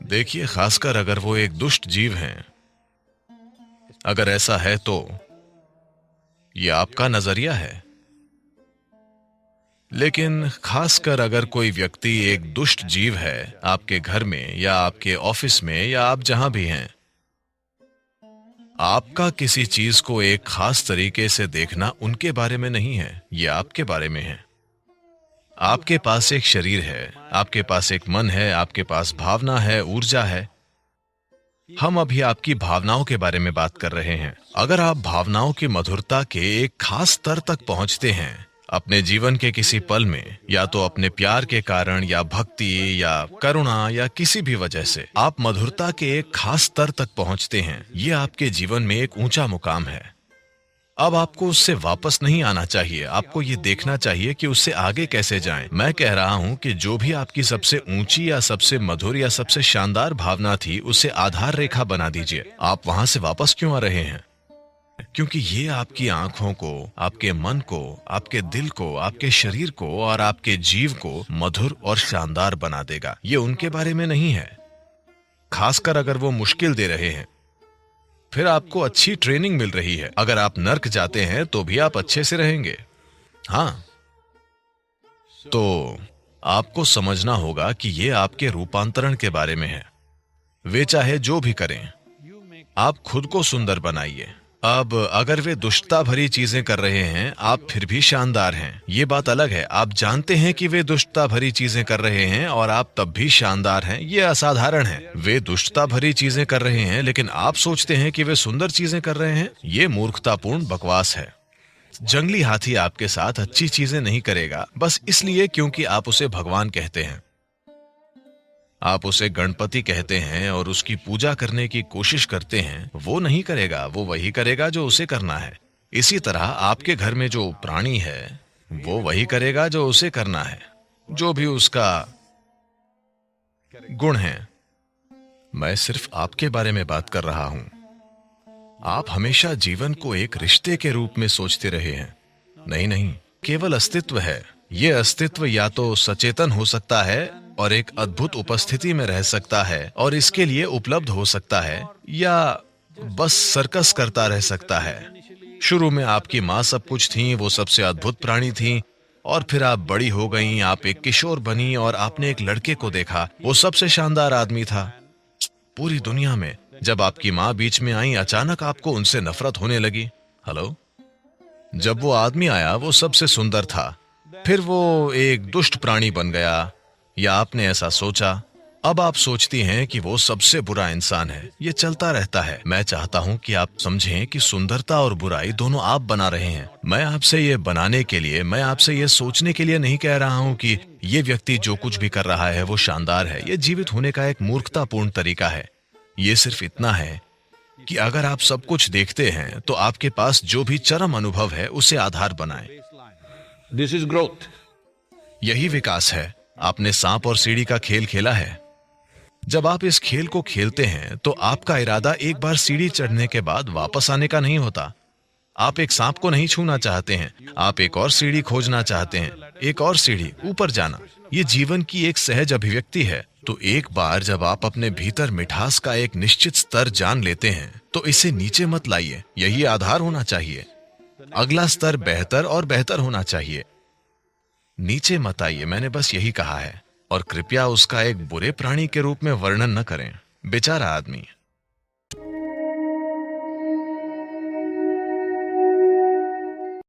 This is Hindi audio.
देखिए, खासकर अगर वो एक दुष्ट जीव हैं, अगर ऐसा है तो ये आपका नजरिया है। लेकिन खासकर अगर कोई व्यक्ति एक दुष्ट जीव है आपके घर में या आपके ऑफिस में या आप जहां भी हैं, आपका किसी चीज को एक खास तरीके से देखना उनके बारे में नहीं है, ये आपके बारे में है। आपके पास एक शरीर है, आपके पास एक मन है, आपके पास भावना है, ऊर्जा है। हम अभी आपकी भावनाओं के बारे में बात कर रहे हैं। अगर आप भावनाओं की मधुरता के एक खास स्तर तक पहुंचते हैं अपने जीवन के किसी पल में, या तो अपने प्यार के कारण या भक्ति या करुणा या किसी भी वजह से आप मधुरता के एक खास स्तर तक पहुंचते हैं, ये आपके जीवन में एक ऊंचा मुकाम है। अब आपको उससे वापस नहीं आना चाहिए, आपको ये देखना चाहिए कि उससे आगे कैसे जाएं। मैं कह रहा हूं कि जो भी आपकी सबसे ऊंची या सबसे मधुर या सबसे शानदार भावना थी, उसे आधार रेखा बना दीजिए। आप वहां से वापस क्यों आ रहे हैं? क्योंकि ये आपकी आंखों को, आपके मन को, आपके दिल को, आपके शरीर को और आपके जीव को मधुर और शानदार बना देगा। ये उनके बारे में नहीं है। खासकर अगर वो मुश्किल दे रहे हैं, फिर आपको अच्छी ट्रेनिंग मिल रही है। अगर आप नर्क जाते हैं तो भी आप अच्छे से रहेंगे। हाँ, तो आपको समझना होगा कि ये आपके रूपांतरण के बारे में है। वे चाहे जो भी करें, आप खुद को सुंदर बनाइए। अब अगर वे दुष्टता भरी चीजें कर रहे हैं, आप फिर भी शानदार हैं। ये बात अलग है। आप जानते हैं कि वे दुष्टता भरी चीजें कर रहे हैं और आप तब भी शानदार हैं। ये असाधारण है। वे दुष्टता भरी चीजें कर रहे हैं लेकिन आप सोचते हैं कि वे सुंदर चीजें कर रहे हैं। ये मूर्खतापूर्ण बकवास है। जंगली हाथी आपके साथ अच्छी चीजें नहीं करेगा बस इसलिए क्योंकि आप उसे भगवान कहते हैं, आप उसे गणपति कहते हैं और उसकी पूजा करने की कोशिश करते हैं। वो नहीं करेगा, वो वही करेगा जो उसे करना है। इसी तरह आपके घर में जो प्राणी है, वो वही करेगा जो उसे करना है, जो भी उसका गुण है। मैं सिर्फ आपके बारे में बात कर रहा हूं। आप हमेशा जीवन को एक रिश्ते के रूप में सोचते रहे हैं। नहीं, केवल अस्तित्व है। ये अस्तित्व या तो सचेतन हो सकता है और एक अद्भुत उपस्थिति में रह सकता है और इसके लिए उपलब्ध हो सकता है, या बस सर्कस करता रह सकता है। शुरू में आपकी माँ सब कुछ थी, वो सबसे अद्भुत प्राणी थी, और फिर आप बड़ी हो गईं, आप एक किशोर बनी और आपने एक लड़के को देखा, वो सबसे शानदार आदमी था पूरी दुनिया में। जब आपकी माँ बीच में आई, अचानक आपको उनसे नफरत होने लगी। हेलो, जब वो आदमी आया वो सबसे सुंदर था, फिर वो एक दुष्ट प्राणी बन गया, या आपने ऐसा सोचा। अब आप सोचती हैं कि वो सबसे बुरा इंसान है। ये चलता रहता है। मैं चाहता हूं कि आप समझें कि सुंदरता और बुराई दोनों आप बना रहे हैं। मैं आपसे ये बनाने के लिए, मैं आपसे ये सोचने के लिए नहीं कह रहा हूं कि ये व्यक्ति जो कुछ भी कर रहा है वो शानदार है। ये जीवित होने का एक मूर्खतापूर्ण तरीका है। ये सिर्फ इतना है कि अगर आप सब कुछ देखते हैं तो आपके पास जो भी चरम अनुभव है उसे आधार बनाएं। This is growth. यही विकास है। आपने सांप और सीढ़ी का खेल खेला है। जब आप इस खेल को खेलते हैं तो आपका इरादा एक बार सीढ़ी चढ़ने के बाद वापस आने का नहीं होता। आप एक सांप को नहीं छूना चाहते हैं, आप एक और सीढ़ी खोजना चाहते हैं, एक और सीढ़ी ऊपर जाना। ये जीवन की एक सहज अभिव्यक्ति है। तो एक बार जब आप अपने भीतर मिठास का एक निश्चित स्तर जान लेते हैं तो इसे नीचे मत लाइए। यही आधार होना चाहिए। अगला स्तर बेहतर और बेहतर होना चाहिए। नीचे मत आइए, मैंने बस यही कहा है। और कृपया उसका एक बुरे प्राणी के रूप में वर्णन न करें। बेचारा आदमी।